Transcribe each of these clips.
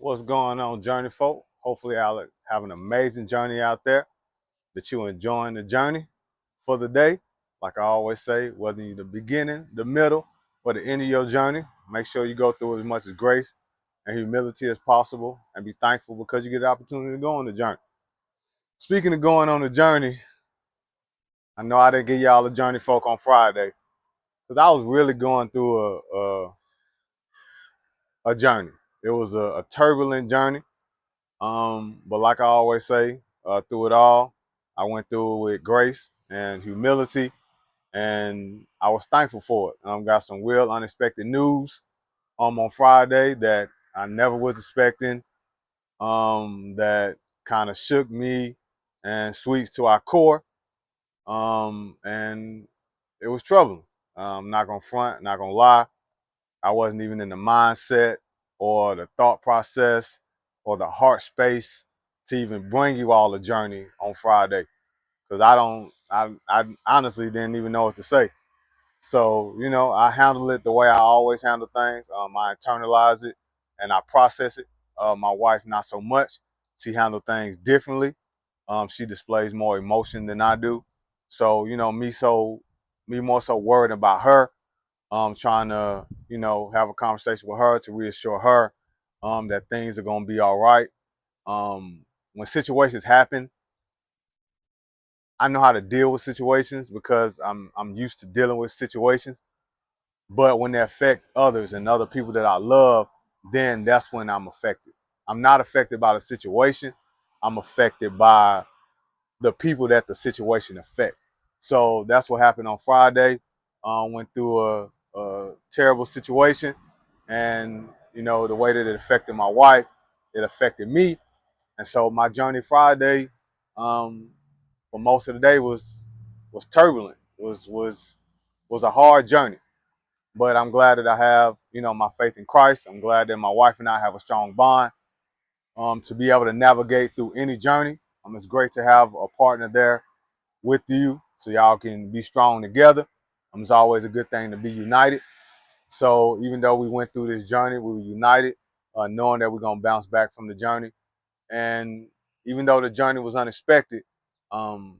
What's going on, journey folk? Hopefully, y'all have an amazing journey out there, that you're enjoying the journey for the day. Like I always say, whether you're the beginning, the middle, or the end of your journey, make sure you go through as much as grace and humility as possible and be thankful because you get the opportunity to go on the journey. Speaking of going on the journey, I know I didn't give y'all a journey folk on Friday because I was really going through a journey. It was a turbulent journey. But like I always say, through it all, I went through it with grace and humility, and I was thankful for it. Got some real unexpected news on Friday that I never was expecting. That kind of shook me and Sweets to our core. And it was troubling. Not gonna front, not gonna lie. I wasn't even in the mindset or the thought process or the heart space to even bring you all a journey on Friday, because I honestly didn't even know what to say. So, I handle it the way I always handle things. I internalize it and I process it. My wife, not so much. She handles things differently. She displays more emotion than I do. So, me more so worried about her, trying to, have a conversation with her to reassure her that things are gonna be all right. When situations happen, I know how to deal with situations because I'm used to dealing with situations. But when they affect others and other people that I love, then that's when I'm affected. I'm not affected by the situation. I'm affected by the people that the situation affect. So that's what happened on Friday. Went through a terrible situation, and the way that it affected my wife, it affected me, and so my journey Friday, um, for most of the day was turbulent. Was a hard journey, but I'm glad that I have my faith in Christ. I'm glad that my wife and I have a strong bond, to be able to navigate through any journey. It's great to have a partner there with you so y'all can be strong together. It's always a good thing to be united. So even though we went through this journey, we were united, knowing that we're going to bounce back from the journey. And even though the journey was unexpected, um,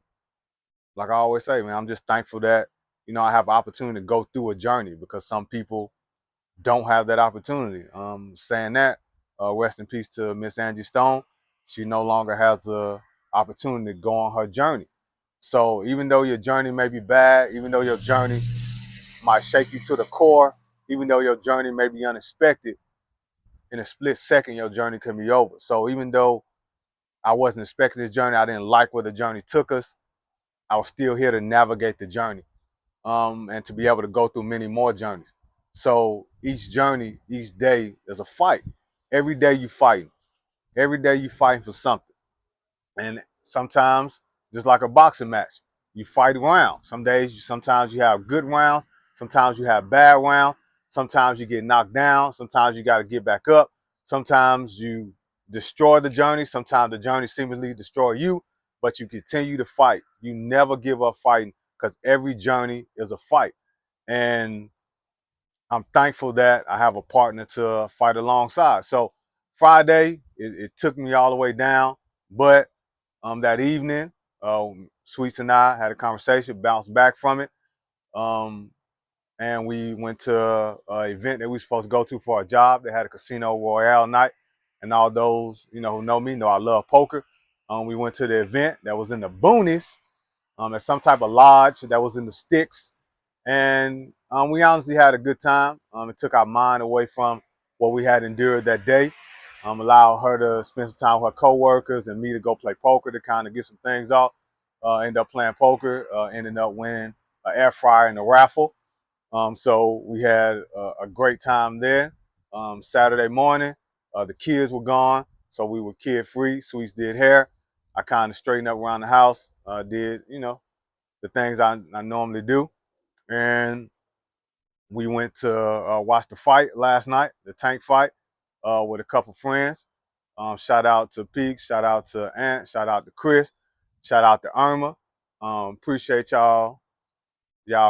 like I always say, man, I'm just thankful that, I have an opportunity to go through a journey, because some people don't have that opportunity. Saying that, rest in peace to Miss Angie Stone. She no longer has the opportunity to go on her journey. So even though your journey may be bad, even though your journey might shake you to the core, even though your journey may be unexpected, in a split second, your journey can be over. So even though I wasn't expecting this journey, I didn't like where the journey took us, I was still here to navigate the journey, and to be able to go through many more journeys. So each journey, each day is a fight. Every day you fighting. Every day you fighting for something. And sometimes, just like a boxing match, you fight around. Sometimes you have good rounds. Sometimes you have bad rounds. Sometimes you get knocked down. Sometimes you got to get back up. Sometimes you destroy the journey. Sometimes the journey seemingly destroy you, but you continue to fight. You never give up fighting, because every journey is a fight. And I'm thankful that I have a partner to fight alongside. So Friday, it took me all the way down, but that evening, Sweets and I had a conversation, bounced back from it, um, and we went to an event that we were supposed to go to for a job. They had a Casino Royale night, and all those who know me know I love poker. We went to the event that was in the boonies, at some type of lodge that was in the sticks, and we honestly had a good time. It took our mind away from what we had endured that day. Allowed her to spend some time with her coworkers and me to go play poker to kind of get some things off. Ended up playing poker, ended up winning an air fryer in the raffle. So we had a great time there. Saturday morning, the kids were gone, so we were kid free. Sweets did hair. I kind of straightened up around the house, did the things I normally do, and we went to watch the fight last night, the Tank fight, with a couple friends. Shout out to Peak, shout out to Ant, shout out to Chris, shout out to Irma. Appreciate y'all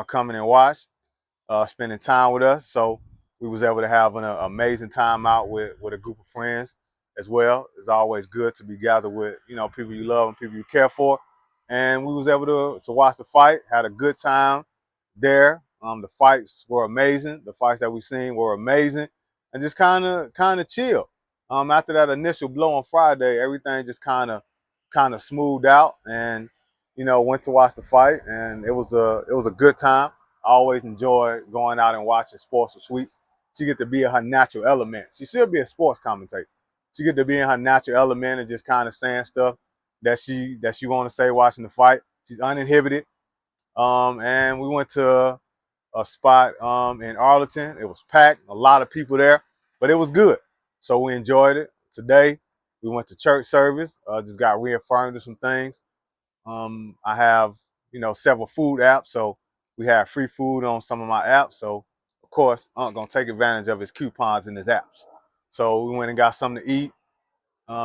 coming and watch, spending time with us. So we was able to have an amazing time out with a group of friends. as well. It's always good to be gathered with, people you love and people you care for. And we was able to watch the fight, had a good time there. The fights were amazing. The fights that we seen were amazing, and just kind of chill. After that initial blow on Friday, everything just kind of smoothed out, and went to watch the fight, and it was a good time. I always enjoy going out and watching sports with Sweets. She get to be in her natural element. She should be a sports commentator. She get to be in her natural element and just kind of saying stuff that she want to say watching the fight. She's uninhibited. And we went to a spot in Arlington. It was packed, a lot of people there, but it was good. So we enjoyed it. Today we went to church service. Just got reaffirmed to some things. I have several food apps, so we have free food on some of my apps. So of course, I'm gonna take advantage of his coupons in his apps. So we went and got something to eat.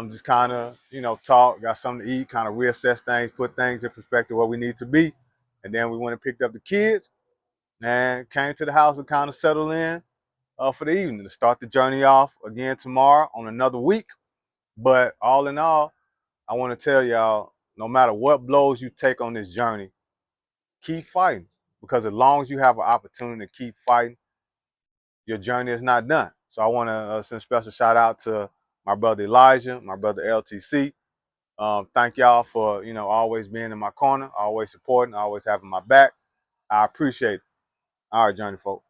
Just kind of talk, got something to eat, kind of reassess things, put things in perspective where we need to be, and then we went and picked up the kids and came to the house and kind of settled in for the evening to start the journey off again tomorrow on another week. But all in all, I want to tell y'all, no matter what blows you take on this journey, keep fighting. Because as long as you have an opportunity to keep fighting, your journey is not done. So I want to send a special shout out to my brother Elijah, my brother LTC. Thank y'all for always being in my corner, always supporting, always having my back. I appreciate it. All right, journey folk.